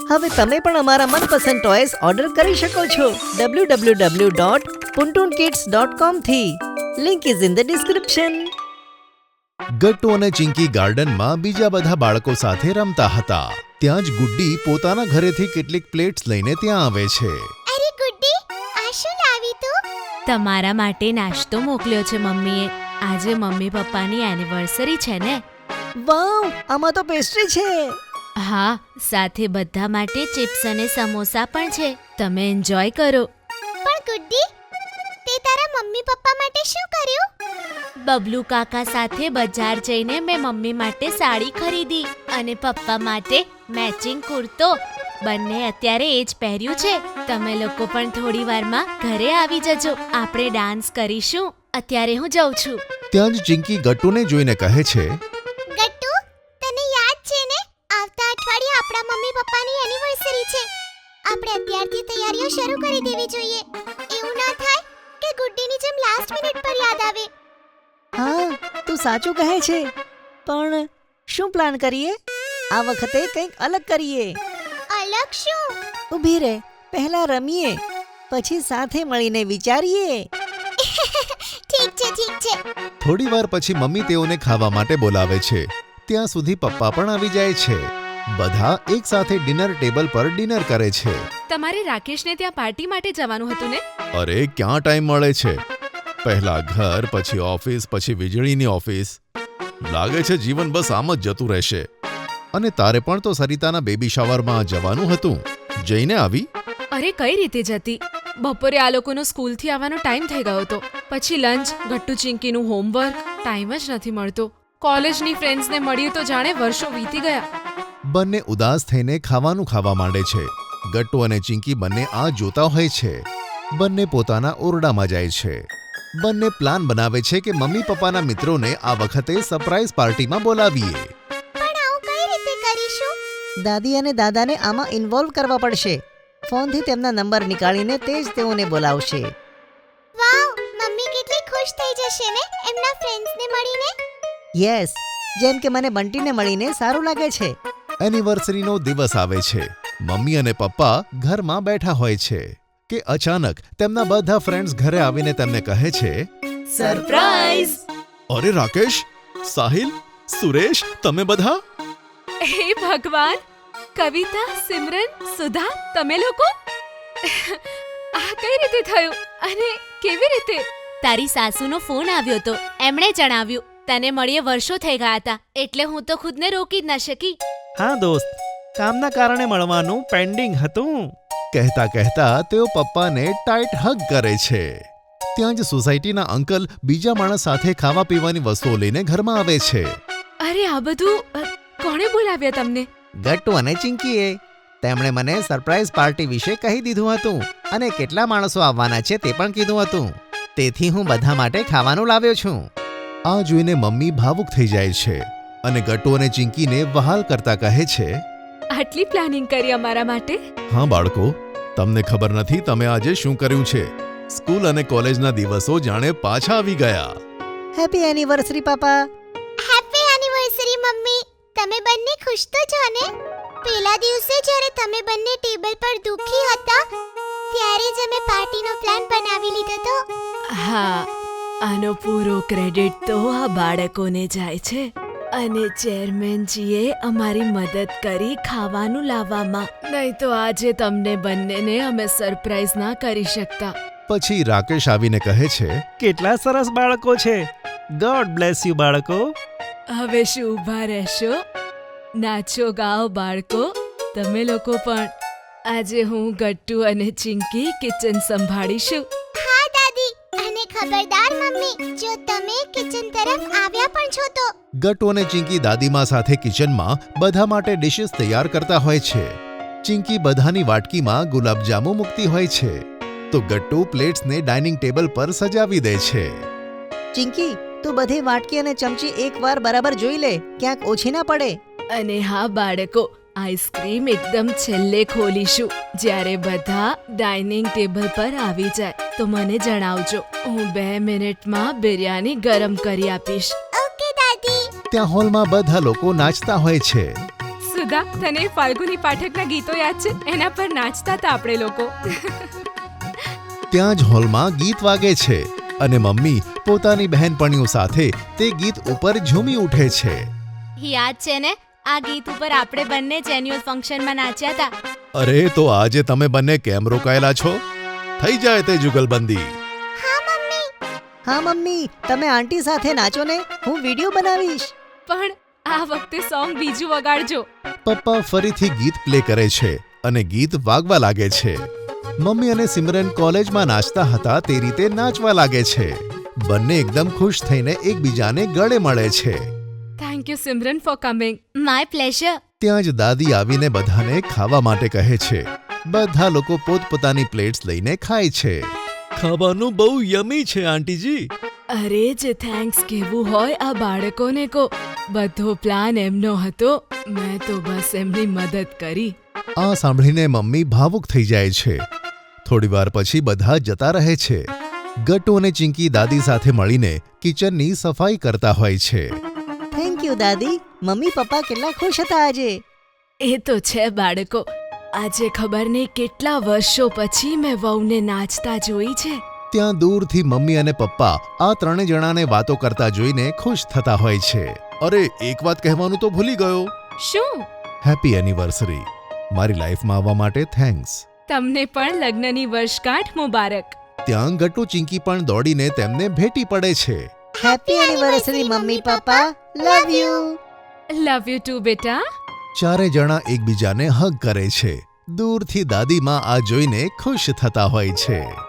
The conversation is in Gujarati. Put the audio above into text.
હવે તમે પણ અમારા મનપસંદ ટોયસ ઓર્ડર કરી શકો છો www.puntunkids.com થી. Link is in the description. Gattu અને ચિંકી ગાર્ડનમાં બીજા બધા બાળકો સાથે રમતા હતા. ત્યાં જ ગુડ્ડી પોતાના ઘરેથી કેટલીક પ્લેટ્સ લઈને ત્યાં આવે છે. અરે ગુડ્ડી, આ શું લાવી તું? તમારા માટે નાસ્તો મોકલ્યો છે મમ્મીએ. આજે મમ્મી પપ્પાની એનિવર્સરી છે ને. વાવ, આમાં તો પેસ્ટ્રી છે. હા, સાથે બધા માટે ચિપ્સ અને સમોસા પણ છે. તમે એન્જોય કરો. પણ ગુડ્ડી, તે તારા મમ્મી પપ્પા માટે શું કર્યું? બબલુ કાકા સાથે બજાર જઈને મેં મમ્મી માટે સાડી ખરીદી અને પપ્પા માટે મેચિંગ કુર્તો. બંને અત્યારે એ જ પહેર્યું છે. તમે લોકો પણ થોડી વારમાં ઘરે આવી જજો. આપણે ડાન્સ કરીશું. અત્યારે હું જાઉં છું. ત્યાં જ ચિંકી ગટ્ટુને જોઈને કહે છે, ગટ્ટુ, તને યાદ છે ને, આવતા અઠવાડિયે આપણા મમ્મી પપ્પાની એનિવર્સરી છે. આપણે અત્યારથી તૈયારીઓ શરૂ કરી દેવી જોઈએ. એવું ના થાય કે ગુડ્ડીની જેમ લાસ્ટ મિનિટ પર યાદ આવે. હા, તું સાચું કહે છે. પણ શું પ્લાન કરીએ? આ વખતે કંઈક અલગ કરીએ. અલગ શું? ઊભી રહે, પહેલા રમીએ, પછી સાથે મળીને વિચારીએ. ઠીક છે. થોડી વાર પછી મમ્મી તેઓને ખાવા માટે બોલાવે છે. ત્યાં સુધી પપ્પા પણ આવી જાય છે. બધા એક સાથે ડિનર ટેબલ પર ડિનર કરે છે. તમારે રાકેશને ત્યાં પાર્ટી માટે જવાનું હતું ને? અરે ક્યાં ટાઈમ મળે છે? પહેલા ઘર, પછી ઓફિસ, પછી વીજળીની ઓફિસ. લાગે છે જીવન બસ આમ જ જતું રહેશે. અને તારે પણ તો સરિતાના બેબી શાવરમાં જવાનું હતું. જઈને આવી? અરે કઈ રીતે જતી? બપોરે આ લોકોનો સ્કૂલથી આવવાનો ટાઈમ થઈ ગયો હતો. પછી લંચ, ગટ્ટુ ચિંકીનું હોમવર્ક, ટાઈમ જ નથી મળતો. કોલેજની ફ્રેન્ડ્સને મળીએ તો જાણે વર્ષો વીતી ગયા. બંને ઉદાસ થઈને ખાવાનું ખાવા માંડે છે. ગટ્ટુ અને ચિંકી બંને આ જોતા હોય છે. બંને પોતાના ઓરડામાં જાય છે. બંને પ્લાન બનાવે છે કે મમ્મી પપ્પાના મિત્રોને આ વખતે સરપ્રાઈઝ પાર્ટીમાં બોલાવીએ. પણ આવું કઈ રીતે કરીશું? દાદી અને દાદાને આમાં ઇન્વોલ્વ કરવા પડશે. ફોનથી તેમના નંબર નીકાળીને તે જ તેઓને બોલાવશે. વાવ, મમ્મી કેટલી ખુશ થઈ જશે ને એમના ફ્રેન્ડ્સને મળીને. યસ, જેમ કે મને બંટીને મળીને સારું લાગે છે. એનિવર્સરીનો દિવસ આવે છે. મમ્મી અને પપ્પા ઘરમાં બેઠા હોય છે કે અચાનક તેમના બધા ફ્રેન્ડ્સ ઘરે આવીને તેમને કહે છે, સરપ્રાઈઝ! અરે રાકેશ, સાહિલ, સુરેશ, તમે બધા? હે ભગવાન! કવિતા, સિમરન, સુધા, તમે લોકો? આ કઈ રીતે થયું અને કેવી રીતે? તારી સાસુનો ફોન આવ્યો હતો. એમણે જણાવ્યું તને મળીએ વર્ષો થઈ ગયા હતા, એટલે હું તો ખુદને રોકી જ ન શકી. હા દોસ્ત, કામના કારણે મળવાનું પેન્ડિંગ હતું. કહેતા કહેતા તેઓ પપ્પાને ટાઈટ હગ કરે છે. ત્યાં જ સોસાયટીના અંકલ બીજા માણસ સાથે ખાવા પીવાની વસ્તુઓ લઈને ઘરમાં આવે છે. અરે આ બધું કોણે બોલાવ્યા તમને? ગટ્ટુ અને ચિંકીએ. તેમણે મને સરપ્રાઈઝ પાર્ટી વિશે કહી દીધું હતું અને કેટલા માણસો આવવાના છે તે પણ કીધું હતું. તેથી હું બધા માટે ખાવાનું લાવ્યો છું. આ જોઈને મમ્મી ભાવુક થઈ જાય છે અને ગટ્ટુ અને ચિંકીને વહાલ કરતા કહે છે, આટલી પ્લાનિંગ કરી અમારા માટે? હા બાળકો, તમને ખબર નથી તમે આજે શું કર્યું છે. સ્કૂલ અને કોલેજના દિવસો જાણે પાછા આવી ગયા. હેપી એનિવર્સરી પાપા. હેપી એનિવર્સરી મમ્મી. તમે બંને ખુશ તો છો ને? પહેલા દિવસે જ્યારે તમે બંને ટેબલ પર દુખી હતા ત્યારે જ અમે પાર્ટીનો પ્લાન બનાવી લીધો હતો. હા, આનો પૂરો ક્રેડિટ તો આ બાળકોને જાય છે. અને ચેરમેનજીએ અમારી મદદ કરી ખાવાનું લાવવામાં. નહીં તો આજે તમને બંનેને અમે સરપ્રાઈઝ ના કરી શકતા. પછી રાકેશ આવીને કહે છે, કેટલા સરસ બાળકો છે. ગોડ બ્લેસ યુ બાળકો. હવે શું ઊભા રહેશો? નાચો ગાઓ બાળકો, તમે લોકો પણ. આજે હું, ગટ્ટુ અને ચિંકી કિચન સંભાળીશું. હા દાદી, અને ખબરદાર મમ્મી, જો તમે કિચન તરફ આવ્યા પણ છો તો. ગટ્ટુ અને ચિંકી દાદીમા સાથે કિચનમાં બધા માટે ડિશિસ તૈયાર કરતા હોય છે. ચિંકી બધાની વાટકીમાં ગુલાબજામુ મૂકતી હોય છે તો ગટ્ટુ પ્લેટ્સને ડાઇનિંગ ટેબલ પર સજાવી દે છે. ચિંકી, તું બધી વાટકી અને ચમચી એકવાર બરાબર જોઈ લે, ક્યાંક ઓછી ના પડે. અને હા બાળકો, આઈસ્ક્રીમ એકદમ છેલ્લે ખોલીશું. જ્યારે બધા ડાઇનિંગ ટેબલ પર આવી જાય તો મને જણાવજો. હું 2 મિનિટમાં બિરયાની ગરમ કરી આપીશ. ઓકે દાદી. ત્યાં હોલમાં બધા લોકો નાચતા હોય છે. સુધા, તને ફાલ્ગુની પાઠકના ગીતો યાદ છે? એના પર નાચતા હતા આપણે લોકો. ત્યાં જ હોલમાં ગીત વાગે છે અને મમ્મી પોતાની બહેનપણીઓ સાથે તે ગીત ઉપર ઝૂમી ઉઠે છે. યાદ છે ને, આ ગીત ઉપર આપણે બંને જ એન્યુઅલ ફંક્શનમાં નાચ્યા હતા. અરે તો આજે તમે બંને કેમ રોકાયેલા છો? થઈ જાય તે જુગલબંધી. હા મમ્મી, તમે આંટી સાથે નાચો ને, હું વિડીયો બનાવીશ. પણ આ વખતે સોંગ બીજું વગાડજો. પપ્પા ફરીથી ગીત પ્લે કરે છે અને ગીત વાગવા લાગે છે. મમ્મી અને સિમરન કોલેજમાં નાચતા હતા તે રીતે નાચવા લાગે છે. બંને એકદમ ખુશ થઈને એકબીજાને ગળે મળે છે. Thank you Simran four coming. My pleasure. ત્યાં જ દાદી આવીને બધાને ખાવા માટે કહે છે. બધા લોકો પોતપોતાની પ્લેટ્સ લઈને ખાય છે. ખાવાનું બહુ યમી છે આંટીજી. અરે જે થેન્ક્સ કહેવું હોય આ બાળકોને કો. બધો પ્લાન એમનો હતો, મેં તો બસ એમની મદદ કરી. આ સાંભળીને મમ્મી ભાવુક થઈ જાય છે. થોડીવાર પછી બધા જતા રહે છે. ગટ્ટુ અને ચિંકી દાદી સાથે મળીને કિચનની સફાઈ કરતા હોય છે. થેન્ક યુ દાદી. મમ્મી પપ્પા કેટલા ખુશ હતા આજે. એ તો છે બાળકો. આજે ખબર નહીં કેટલા વર્ષો પછી મેં વહુને નાચતા જોઈ છે. ત્યાં દૂરથી મમ્મી અને પપ્પા આ ત્રણે જણાને વાતો કરતા જોઈને ખુશ થતા હોય છે. અરે એક વાત કહેવાનું તો ભૂલી ગયો. શું? Happy anniversary. મારી લાઈફમાં આવવા માટે થેન્ક્સ. તમને પણ લગ્નની વર્ષગાંઠ મુબારક. ત્યાં ગટ્ટુ ચિંકી પણ દોડીને તેમને ભેટી પડે છે. હેપી એનિવર્સરી મમ્મી પપ્પા. Love you. Love you too બેટા. ચારે જણા એકબીજાને હગ કરે છે. દૂરથી દાદીમાં આ જોઈને ખુશ થતા હોય છે.